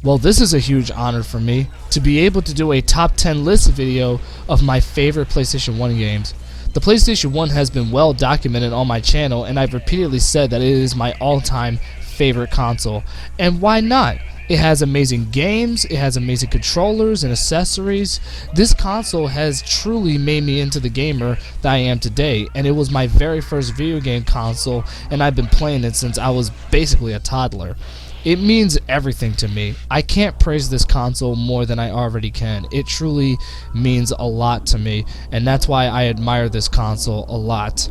Well, this is a huge honor for me to be able to do a top 10 list video of my favorite PlayStation 1 games. The PlayStation 1 has been well documented on my channel, and I've repeatedly said that it is my all-time favorite console. And why not? It has amazing games, it has amazing controllers and accessories. This console has truly made me into the gamer that I am today, and it was my very first video game console, and I've been playing it since I was basically a toddler. It means everything to me. I can't praise this console more than I already can. It truly means a lot to me, and that's why I admire this console a lot.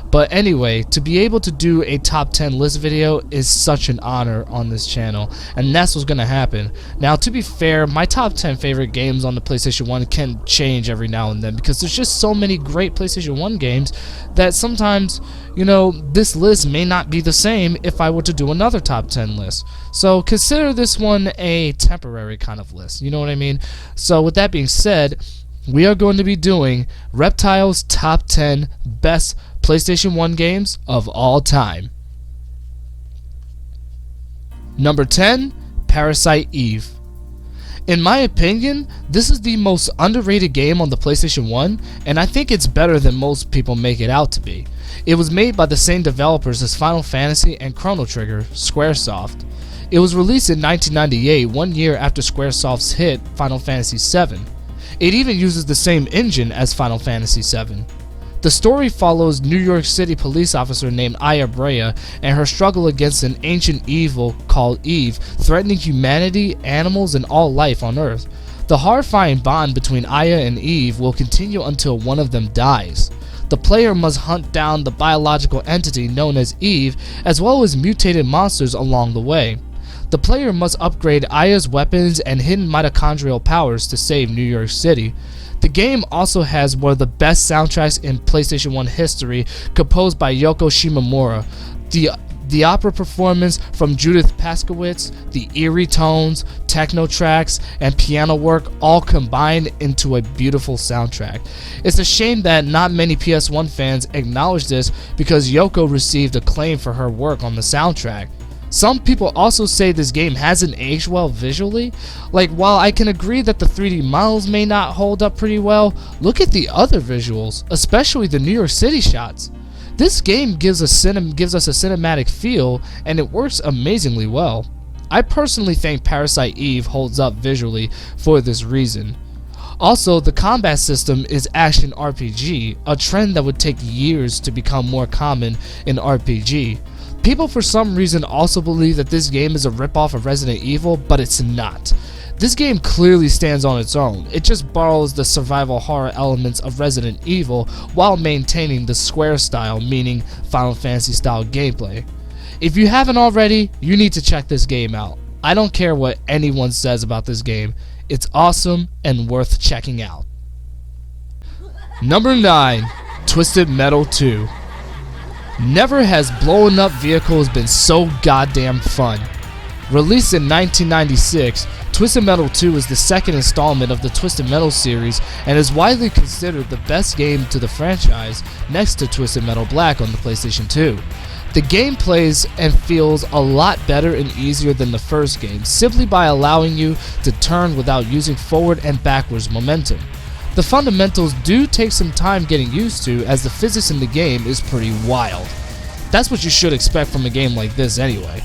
But anyway, to be able to do a top 10 list video is such an honor on this channel, and that's what's going to happen. Now, to be fair, my top 10 favorite games on the PlayStation 1 can change every now and then because there's just so many great PlayStation 1 games that sometimes, you know, this list may not be the same if I were to do another top 10 list. So consider this one a temporary kind of list, you know what I mean? So with that being said, we are going to be doing Reptile's top 10 best PlayStation 1 games of all time. Number 10, Parasite Eve. In my opinion, this is the most underrated game on the PlayStation 1, and I think it's better than most people make it out to be. It was made by the same developers as Final Fantasy and Chrono Trigger, Squaresoft. It was released in 1998, 1 year after Squaresoft's hit Final Fantasy VII. It even uses the same engine as Final Fantasy VII. The story follows New York City police officer named Aya Brea and her struggle against an ancient evil called Eve, threatening humanity, animals, and all life on Earth. The horrifying bond between Aya and Eve will continue until one of them dies. The player must hunt down the biological entity known as Eve, as well as mutated monsters along the way. The player must upgrade Aya's weapons and hidden mitochondrial powers to save New York City. The game also has one of the best soundtracks in PlayStation 1 history, composed by Yoko Shimomura. The opera performance from Judith Paskowitz, the eerie tones, techno tracks, and piano work all combined into a beautiful soundtrack. It's a shame that not many PS1 fans acknowledge this because Yoko received acclaim for her work on the soundtrack. Some people also say this game hasn't aged well visually. Like, while I can agree that the 3D models may not hold up pretty well, look at the other visuals, especially the New York City shots. This game gives us a cinematic feel, and it works amazingly well. I personally think Parasite Eve holds up visually for this reason. Also, the combat system is action RPG, a trend that would take years to become more common in RPG. People for some reason also believe that this game is a ripoff of Resident Evil, but it's not. This game clearly stands on its own. It just borrows the survival horror elements of Resident Evil while maintaining the Square style, meaning Final Fantasy style gameplay. If you haven't already, you need to check this game out. I don't care what anyone says about this game. It's awesome and worth checking out. Number 9, Twisted Metal 2. Never has blowing up vehicles been so goddamn fun. Released in 1996, Twisted Metal 2 is the second installment of the Twisted Metal series and is widely considered the best game to the franchise next to Twisted Metal Black on the PlayStation 2. The game plays and feels a lot better and easier than the first game, simply by allowing you to turn without using forward and backwards momentum. The fundamentals do take some time getting used to, as the physics in the game is pretty wild. That's what you should expect from a game like this anyway.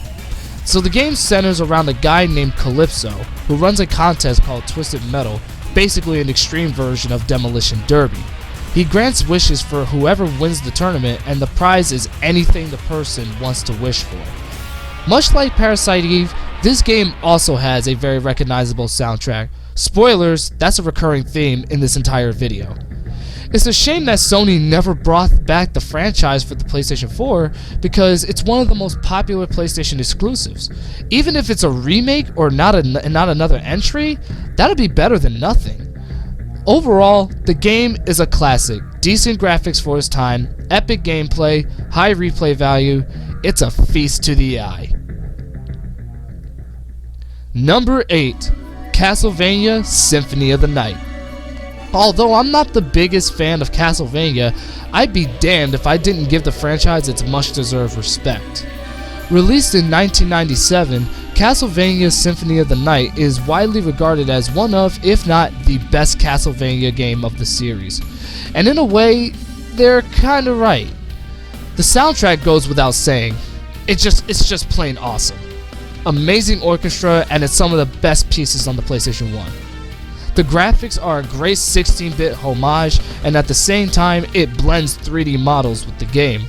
So the game centers around a guy named Calypso, who runs a contest called Twisted Metal, basically an extreme version of Demolition Derby. He grants wishes for whoever wins the tournament, and the prize is anything the person wants to wish for. Much like Parasite Eve, this game also has a very recognizable soundtrack. Spoilers, that's a recurring theme in this entire video. It's a shame that Sony never brought back the franchise for the PlayStation 4 because it's one of the most popular PlayStation exclusives. Even if it's a remake or not another entry, that'd be better than nothing. Overall, the game is a classic. Decent graphics for its time, epic gameplay, high replay value. It's a feast to the eye. Number 8. Castlevania Symphony of the Night. Although I'm not the biggest fan of Castlevania, I'd be damned if I didn't give the franchise its much deserved respect. Released in 1997, Castlevania Symphony of the Night is widely regarded as one of, if not the best Castlevania game of the series. And in a way, they're kinda right. The soundtrack goes without saying. It's just plain awesome. Amazing orchestra, and it's some of the best pieces on the PlayStation 1. The graphics are a great 16-bit homage, and at the same time, it blends 3D models with the game.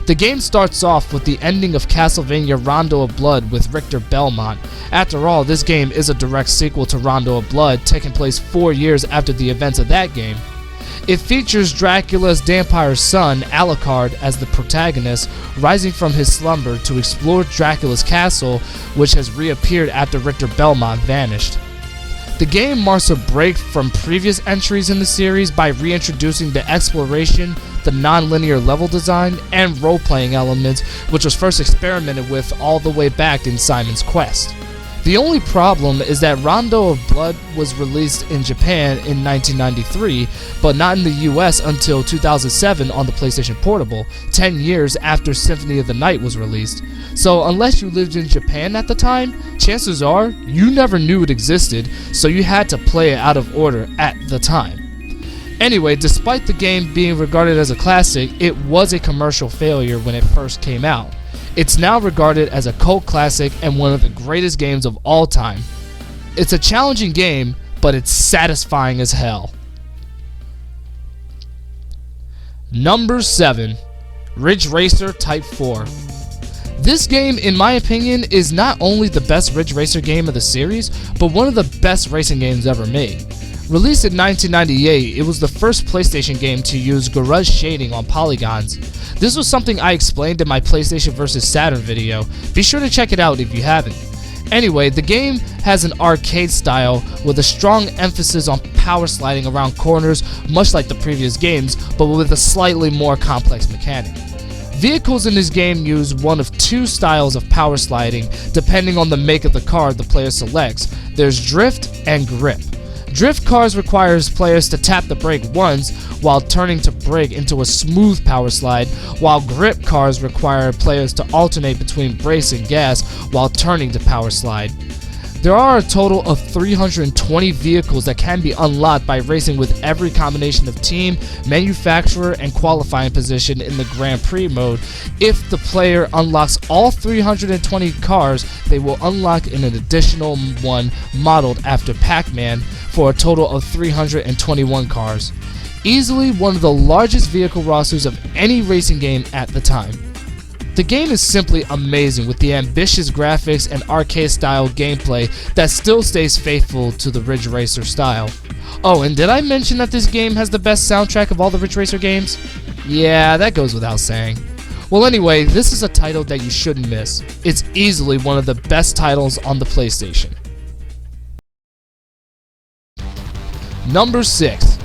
The game starts off with the ending of Castlevania Rondo of Blood with Richter Belmont. After all, this game is a direct sequel to Rondo of Blood, taking place 4 years after the events of that game. It features Dracula's vampire son, Alucard, as the protagonist, rising from his slumber to explore Dracula's castle, which has reappeared after Richter Belmont vanished. The game marks a break from previous entries in the series by reintroducing the exploration, the non-linear level design, and role-playing elements, which was first experimented with all the way back in Simon's Quest. The only problem is that Rondo of Blood was released in Japan in 1993, but not in the US until 2007 on the PlayStation Portable, 10 years after Symphony of the Night was released. So unless you lived in Japan at the time, chances are you never knew it existed, so you had to play it out of order at the time. Anyway, despite the game being regarded as a classic, it was a commercial failure when it first came out. It's now regarded as a cult classic and one of the greatest games of all time. It's a challenging game, but it's satisfying as hell. Number 7. Ridge Racer Type 4. This game, in my opinion, is not only the best Ridge Racer game of the series, but one of the best racing games ever made. Released in 1998, it was the first PlayStation game to use garage shading on polygons. This was something I explained in my PlayStation vs. Saturn video. Be sure to check it out if you haven't. Anyway, the game has an arcade style with a strong emphasis on power sliding around corners, much like the previous games, but with a slightly more complex mechanic. Vehicles in this game use one of two styles of power sliding, depending on the make of the car the player selects. There's drift and grip. Drift cars requires players to tap the brake once while turning to brake into a smooth power slide, while grip cars require players to alternate between brakes and gas while turning to power slide. There are a total of 320 vehicles that can be unlocked by racing with every combination of team, manufacturer, and qualifying position in the Grand Prix mode. If the player unlocks all 320 cars, they will unlock an additional one modeled after Pac-Man for a total of 321 cars. Easily one of the largest vehicle rosters of any racing game at the time. The game is simply amazing with the ambitious graphics and arcade-style gameplay that still stays faithful to the Ridge Racer style. Oh, and did I mention that this game has the best soundtrack of all the Ridge Racer games? Yeah, that goes without saying. Well anyway, this is a title that you shouldn't miss. It's easily one of the best titles on the PlayStation. Number 6.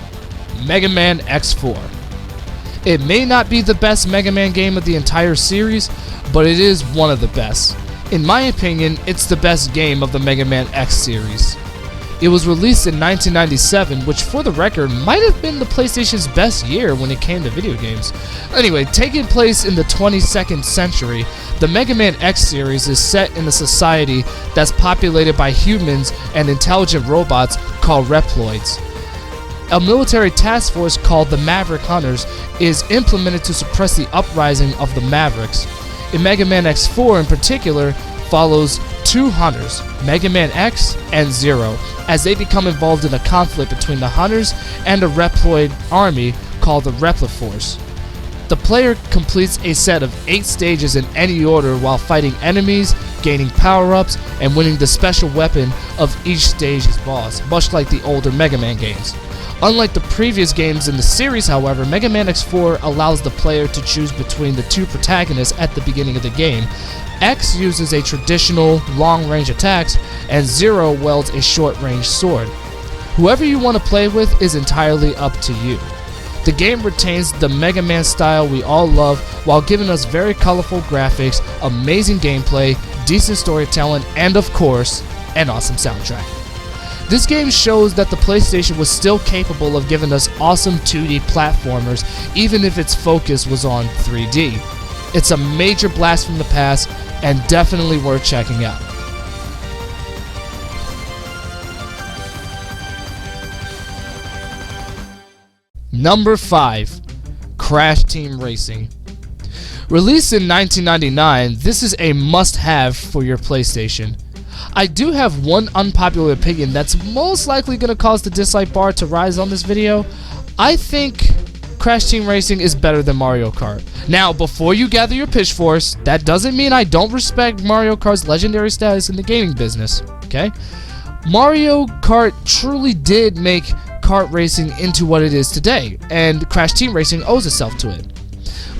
Mega Man X4. It may not be the best Mega Man game of the entire series, but it is one of the best. In my opinion, it's the best game of the Mega Man X series. It was released in 1997, which for the record might have been the PlayStation's best year when it came to video games. Anyway, taking place in the 22nd century, the Mega Man X series is set in a society that's populated by humans and intelligent robots called Reptoids. A military task force called the Maverick Hunters is implemented to suppress the uprising of the Mavericks. In Mega Man X4 in particular, follows two hunters, Mega Man X and Zero, as they become involved in a conflict between the hunters and a Reptoid army called the Repliforce. The player completes a set of 8 stages in any order while fighting enemies, gaining power-ups, and winning the special weapon of each stage's boss, much like the older Mega Man games. Unlike the previous games in the series, however, Mega Man X4 allows the player to choose between the two protagonists at the beginning of the game. X uses a traditional long-range attacks, and Zero wields a short-range sword. Whoever you want to play with is entirely up to you. The game retains the Mega Man style we all love while giving us very colorful graphics, amazing gameplay, decent storytelling, and of course, an awesome soundtrack. This game shows that the PlayStation was still capable of giving us awesome 2D platformers even if its focus was on 3D. It's a major blast from the past and definitely worth checking out. Number 5. Crash Team Racing. Released in 1999, this is a must-have for your PlayStation. I do have one unpopular opinion that's most likely going to cause the dislike bar to rise on this video. I think Crash Team Racing is better than Mario Kart. Now, before you gather your pitchforks, that doesn't mean I don't respect Mario Kart's legendary status in the gaming business, okay? Mario Kart truly did make kart racing into what it is today, and Crash Team Racing owes itself to it.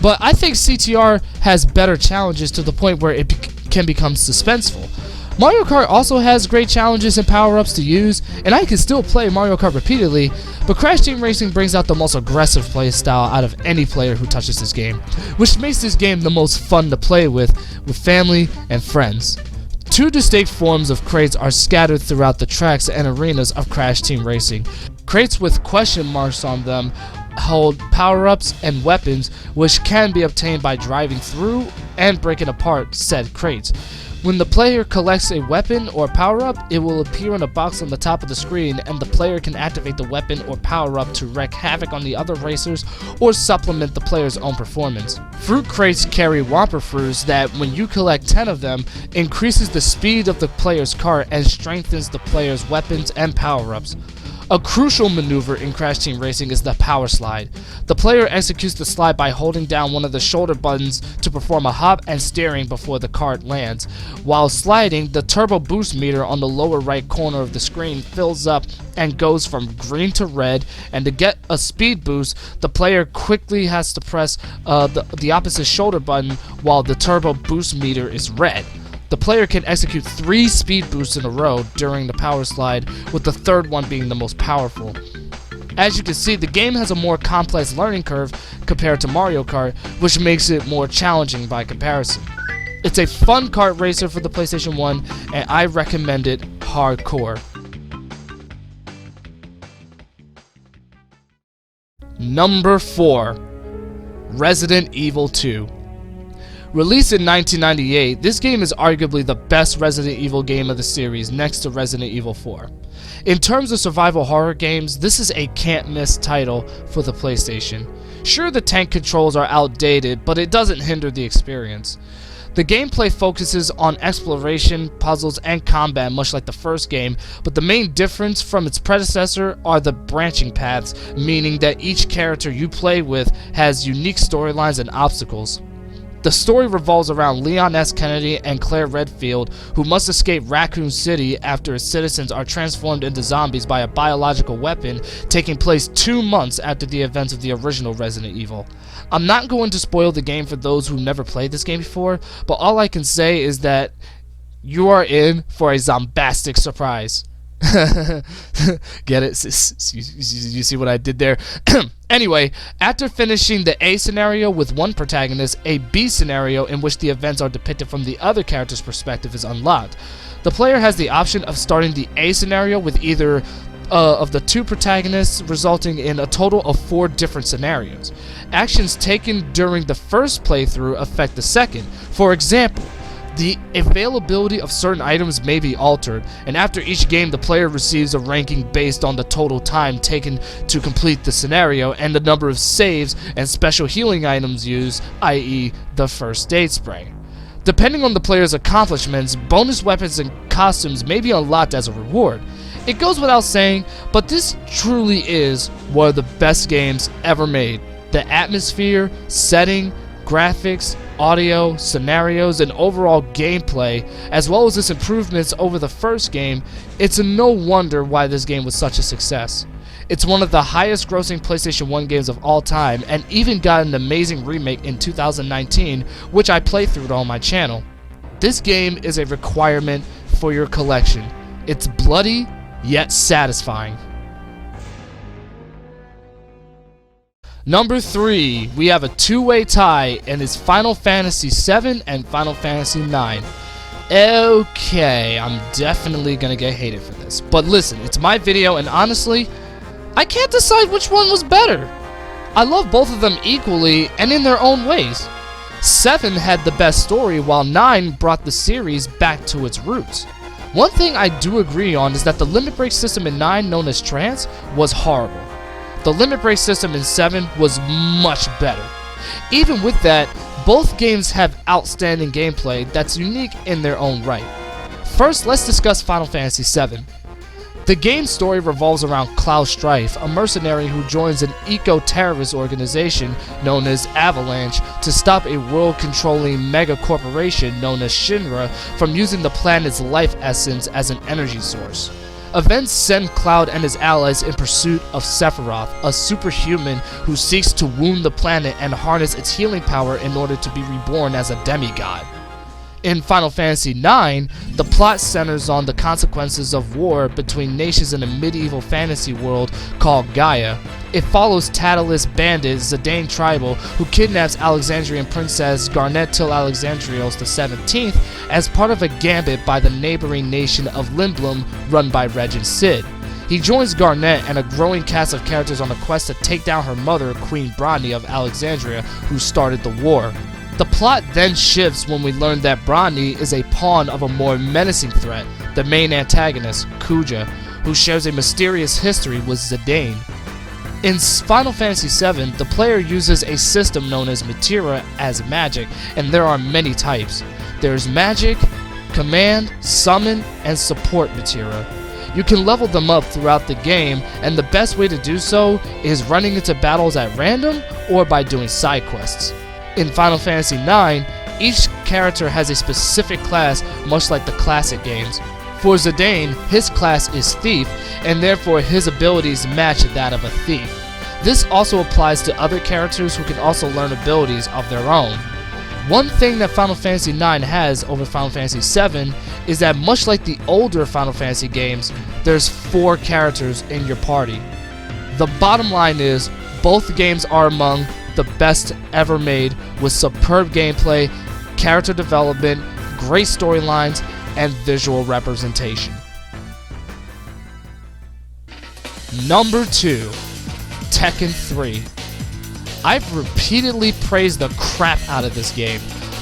But I think CTR has better challenges to the point where it can become suspenseful. Mario Kart also has great challenges and power-ups to use, and I can still play Mario Kart repeatedly, but Crash Team Racing brings out the most aggressive play style out of any player who touches this game, which makes this game the most fun to play with family and friends. 2 distinct forms of crates are scattered throughout the tracks and arenas of Crash Team Racing. Crates with question marks on them hold power-ups and weapons which can be obtained by driving through and breaking apart said crates. When the player collects a weapon or power-up, it will appear in a box on the top of the screen, and the player can activate the weapon or power-up to wreak havoc on the other racers or supplement the player's own performance. Fruit crates carry Whopper fruits that, when you collect 10 of them, increases the speed of the player's cart and strengthens the player's weapons and power-ups. A crucial maneuver in Crash Team Racing is the power slide. The player executes the slide by holding down one of the shoulder buttons to perform a hop and steering before the cart lands. While sliding, the turbo boost meter on the lower right corner of the screen fills up and goes from green to red, and to get a speed boost, the player quickly has to press the opposite shoulder button while the turbo boost meter is red. The player can execute 3 speed boosts in a row during the power slide, with the third one being the most powerful. As you can see, the game has a more complex learning curve compared to Mario Kart, which makes it more challenging by comparison. It's a fun kart racer for the PlayStation 1, and I recommend it hardcore. Number 4. Resident Evil 2. Released in 1998, this game is arguably the best Resident Evil game of the series next to Resident Evil 4. In terms of survival horror games, this is a can't-miss title for the PlayStation. Sure, the tank controls are outdated, but it doesn't hinder the experience. The gameplay focuses on exploration, puzzles, and combat much like the first game, but the main difference from its predecessor are the branching paths, meaning that each character you play with has unique storylines and obstacles. The story revolves around Leon S. Kennedy and Claire Redfield, who must escape Raccoon City after its citizens are transformed into zombies by a biological weapon, taking place 2 months after the events of the original Resident Evil. I'm not going to spoil the game for those who never played this game before, but all I can say is that you are in for a zombastic surprise. Get it? You see what I did there? Anyway, after finishing the A scenario with one protagonist, a B scenario in which the events are depicted from the other character's perspective is unlocked. The player has the option of starting the A scenario with either of the 2 protagonists, resulting in a total of 4 different scenarios. Actions taken during the first playthrough affect the second. For example, the availability of certain items may be altered, and after each game the player receives a ranking based on the total time taken to complete the scenario and the number of saves and special healing items used, i.e. the first aid spray. Depending on the player's accomplishments, bonus weapons and costumes may be unlocked as a reward. It goes without saying, but this truly is one of the best games ever made. The atmosphere, setting, graphics, audio, scenarios, and overall gameplay, as well as its improvements over the first game, it's no wonder why this game was such a success. It's one of the highest grossing PlayStation 1 games of all time, and even got an amazing remake in 2019, which I playthroughed on my channel. This game is a requirement for your collection. It's bloody, yet satisfying. Number 3, we have a 2-way tie, and it's Final Fantasy VII and Final Fantasy IX. Okay, I'm definitely gonna get hated for this, but listen, it's my video, and honestly, I can't decide which one was better. I love both of them equally and in their own ways. 7 had the best story, while 9 brought the series back to its roots. One thing I do agree on is that the limit break system in 9, known as trance, was horrible. The limit break system in 7 was much better. Even with that, both games have outstanding gameplay that's unique in their own right. First, let's discuss Final Fantasy VII. The game's story revolves around Cloud Strife, a mercenary who joins an eco-terrorist organization known as Avalanche to stop a world-controlling mega-corporation known as Shinra from using the planet's life essence as an energy source. Events send Cloud and his allies in pursuit of Sephiroth, a superhuman who seeks to wound the planet and harness its healing power in order to be reborn as a demigod. In Final Fantasy IX, the plot centers on the consequences of war between nations in a medieval fantasy world called Gaia. It follows Tatalis bandit Zidane Tribal, who kidnaps Alexandrian princess Garnet Till Alexandrios XVII as part of a gambit by the neighboring nation of Limblum run by Regent Cid. He joins Garnet and a growing cast of characters on a quest to take down her mother, Queen Brani of Alexandria, who started the war. The plot then shifts when we learn that Brani is a pawn of a more menacing threat, the main antagonist, Kuja, who shares a mysterious history with Zidane. In Final Fantasy VII, the player uses a system known as Materia as magic, and there are many types. There's magic, command, summon, and support materia. You can level them up throughout the game, and the best way to do so is running into battles at random or by doing side quests. In Final Fantasy IX, each character has a specific class, much like the classic games. For Zidane, his class is Thief, and therefore his abilities match that of a thief. This also applies to other characters who can also learn abilities of their own. One thing that Final Fantasy IX has over Final Fantasy VII is that much like the older Final Fantasy games, there's 4 characters in your party. The bottom line is, both games are among the best ever made, with superb gameplay, character development, great storylines, and visual representation. Number 2. Tekken 3. I've repeatedly praised the crap out of this game.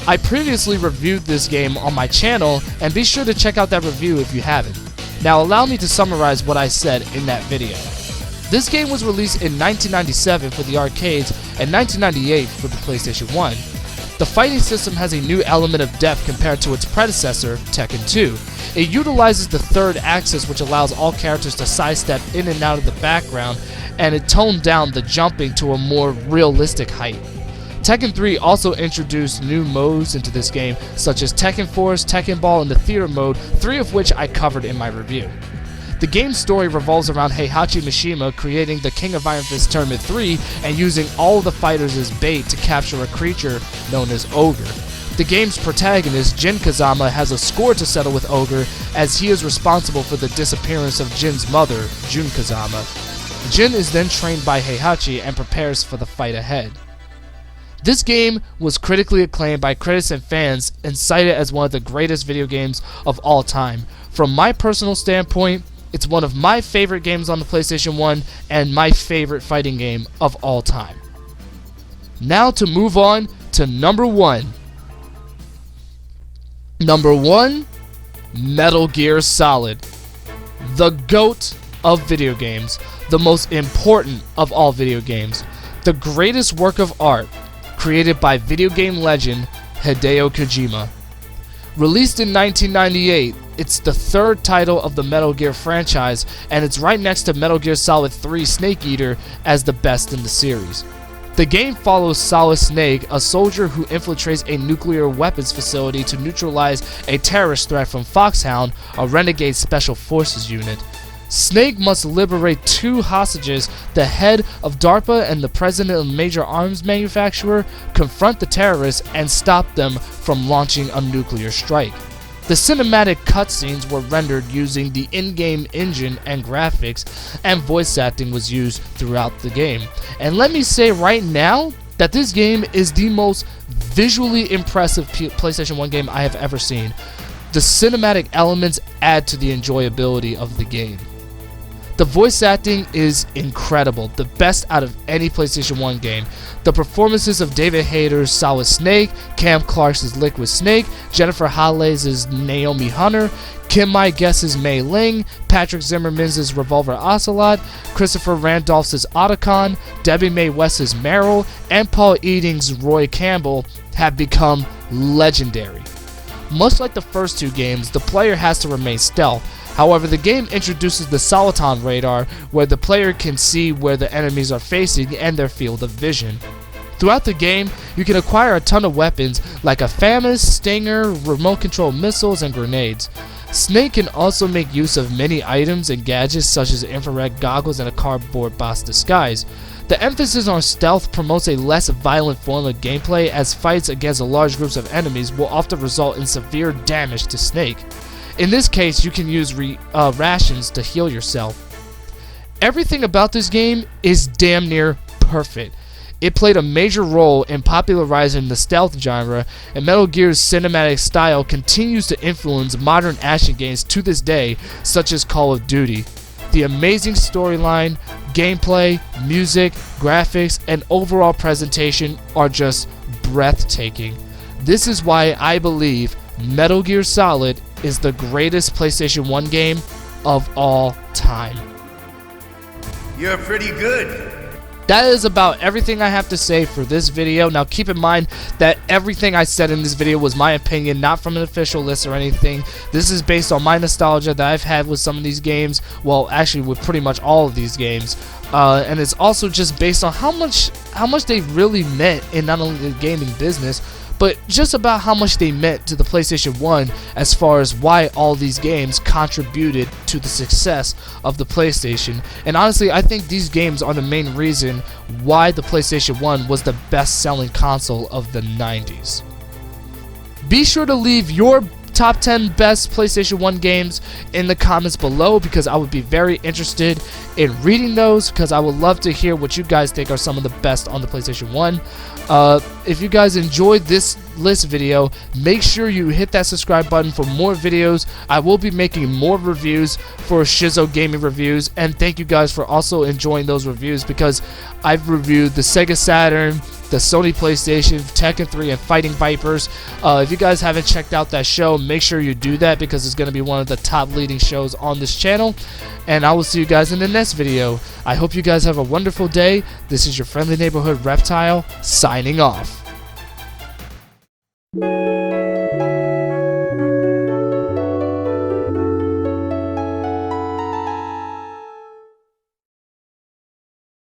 I previously reviewed this game on my channel, and be sure to check out that review if you haven't. Now allow me to summarize what I said in that video. This game was released in 1997 for the arcades and 1998 for the PlayStation 1. The fighting system has a new element of depth compared to its predecessor, Tekken 2. It utilizes the third axis, which allows all characters to sidestep in and out of the background, and it toned down the jumping to a more realistic height. Tekken 3 also introduced new modes into this game, such as Tekken Force, Tekken Ball, and the Theater mode, 3 of which I covered in my review. The game's story revolves around Heihachi Mishima creating the King of Iron Fist Tournament 3 and using all of the fighters as bait to capture a creature known as Ogre. The game's protagonist, Jin Kazama, has a score to settle with Ogre, as he is responsible for the disappearance of Jin's mother, Jun Kazama. Jin is then trained by Heihachi and prepares for the fight ahead. This game was critically acclaimed by critics and fans and cited as one of the greatest video games of all time. From my personal standpoint, it's one of my favorite games on the PlayStation 1 and my favorite fighting game of all time. Now to move on to number 1. Number 1, Metal Gear Solid. The GOAT of video games. The most important of all video games. The greatest work of art created by video game legend Hideo Kojima. Released in 1998, it's the 3rd title of the Metal Gear franchise, and it's right next to Metal Gear Solid 3 Snake Eater as the best in the series. The game follows Solid Snake, a soldier who infiltrates a nuclear weapons facility to neutralize a terrorist threat from Foxhound, a renegade special forces unit. Snake must liberate 2 hostages, the head of DARPA and the president of a major arms manufacturer, confront the terrorists, and stop them from launching a nuclear strike. The cinematic cutscenes were rendered using the in-game engine and graphics, and voice acting was used throughout the game. And let me say right now that this game is the most visually impressive PlayStation 1 game I have ever seen. The cinematic elements add to the enjoyability of the game. The voice acting is incredible, the best out of any PlayStation 1 game. The performances of David Hayter's Solid Snake, Cam Clark's Liquid Snake, Jennifer Holli's Naomi Hunter, Kim My Guess's Mei Ling, Patrick Zimmerman's Revolver Ocelot, Christopher Randolph's Otacon, Debbie Mae West's Meryl, and Paul Eading's Roy Campbell have become legendary. Much like the first two games, the player has to remain stealth. However, the game introduces the Soliton radar, where the player can see where the enemies are facing and their field of vision. Throughout the game, you can acquire a ton of weapons like a FAMAS, Stinger, remote control missiles, and grenades. Snake can also make use of many items and gadgets such as infrared goggles and a cardboard box disguise. The emphasis on stealth promotes a less violent form of gameplay, as fights against large groups of enemies will often result in severe damage to Snake. In this case, you can use rations to heal yourself. Everything about this game is damn near perfect. It played a major role in popularizing the stealth genre, and Metal Gear's cinematic style continues to influence modern action games to this day, such as Call of Duty. The amazing storyline, gameplay, music, graphics, and overall presentation are just breathtaking. This is why I believe Metal Gear Solid is the greatest PlayStation 1 game of all time. You're pretty good. That is about everything I have to say for this video. Now keep in mind that everything I said in this video was my opinion, not from an official list or anything. This is based on my nostalgia that I've had with some of these games. Well, actually with pretty much all of these games. And it's also just based on how much they really meant in not only the gaming business, but just about how much they meant to the PlayStation 1 as far as why all these games contributed to the success of the PlayStation. And honestly, I think these games are the main reason why the PlayStation 1 was the best-selling console of the 90s. Be sure to leave your top 10 best PlayStation 1 games in the comments below, because I would be very interested in reading those, because I would love to hear what you guys think are some of the best on the PlayStation 1. If you guys enjoyed this list video, make sure you hit that subscribe button for more videos. I will be making more reviews for Shizzo Gaming Reviews, and thank you guys for also enjoying those reviews, because I've reviewed the Sega Saturn, the Sony PlayStation, Tekken 3, and Fighting Vipers. If you guys haven't checked out that show, make sure you do that, because it's going to be one of the top leading shows on this channel. And I will see you guys in the next video. I hope you guys have a wonderful day. This is your friendly neighborhood Reptile, signing off.